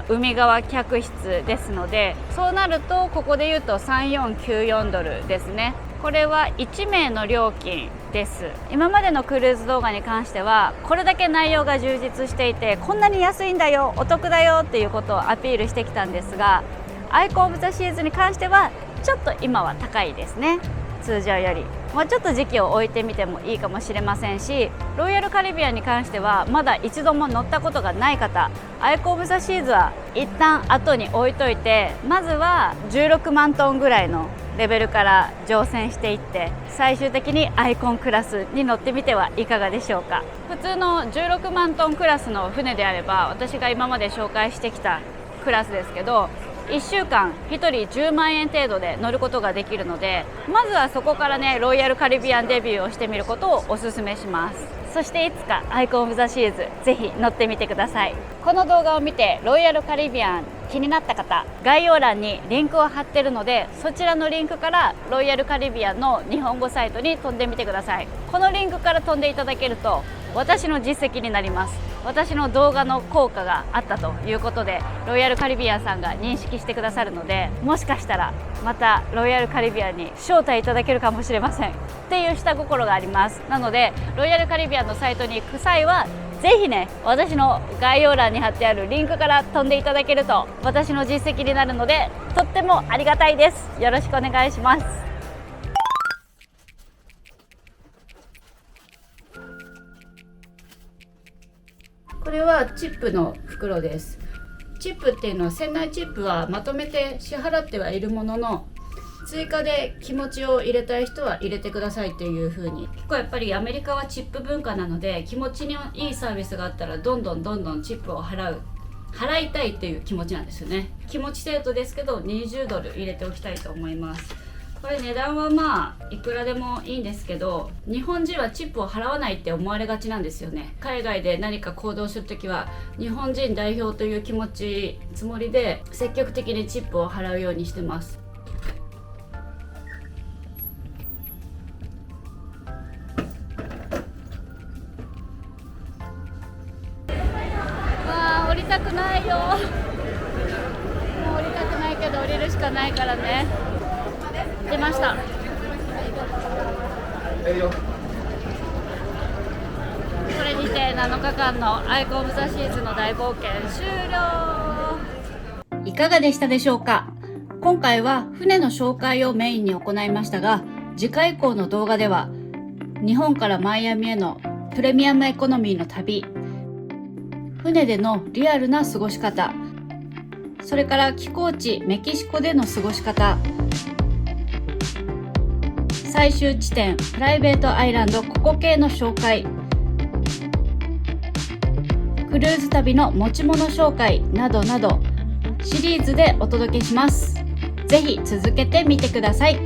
海側客室ですので、そうなるとここで言うと3494ドルですね。これは1名の料金です。今までのクルーズ動画に関してはこれだけ内容が充実していて、こんなに安いんだよ、お得だよっていうことをアピールしてきたんですが、アイコンオブザシーズに関してはちょっと今は高いですね、通常より。ちょっと時期を置いてみてもいいかもしれませんし、ロイヤルカリビアンに関してはまだ一度も乗ったことがない方、アイコン・オブ・ザ・シーズは一旦後に置いといて、まずは16万トンぐらいのレベルから乗船していって、最終的にアイコンクラスに乗ってみてはいかがでしょうか。普通の16万トンクラスの船であれば、私が今まで紹介してきたクラスですけど、1週間1人10万円程度で乗ることができるので、まずはそこからね、ロイヤルカリビアンデビューをしてみることをお勧めします。そしていつかアイコン・オブ・ザ・シーズぜひ乗ってみてください。この動画を見てロイヤルカリビアン気になった方、概要欄にリンクを貼ってるので、そちらのリンクからロイヤルカリビアンの日本語サイトに飛んでみてください。このリンクから飛んでいただけると私の実績になります。私の動画の効果があったということで、ロイヤルカリビアンさんが認識してくださるので、もしかしたらまたロイヤルカリビアンに招待いただけるかもしれませんっていう下心があります。なのでロイヤルカリビアンのサイトに行く際はぜひね、私の概要欄に貼ってあるリンクから飛んでいただけると私の実績になるので、とってもありがたいです。よろしくお願いします。これはチップの袋です。チップっていうのは、船内チップはまとめて支払ってはいるものの、追加で気持ちを入れたい人は入れてくださいっていう風に、結構やっぱりアメリカはチップ文化なので、気持ちにいいサービスがあったらどんどんチップを払いたいっていう気持ちなんですよね。気持ち程度ですけど20ドル入れておきたいと思います。これ値段はまあいくらでもいいんですけど、日本人はチップを払わないって思われがちなんですよね。海外で何か行動するときは日本人代表というつもりで積極的にチップを払うようにしてます。わあ、降りたくないよ。もう降りたくないけど降りるしかないからね。出ました。これにて7日間のアイコン・オブ・ザ・シーズの大冒険終了。いかがでしたでしょうか。今回は船の紹介をメインに行いましたが、次回以降の動画では日本からマイアミへのプレミアムエコノミーの旅、船でのリアルな過ごし方、それから寄港地メキシコでの過ごし方、最終地点プライベートアイランドココ系の紹介、クルーズ旅の持ち物紹介などなどシリーズでお届けします。ぜひ続けてみてください。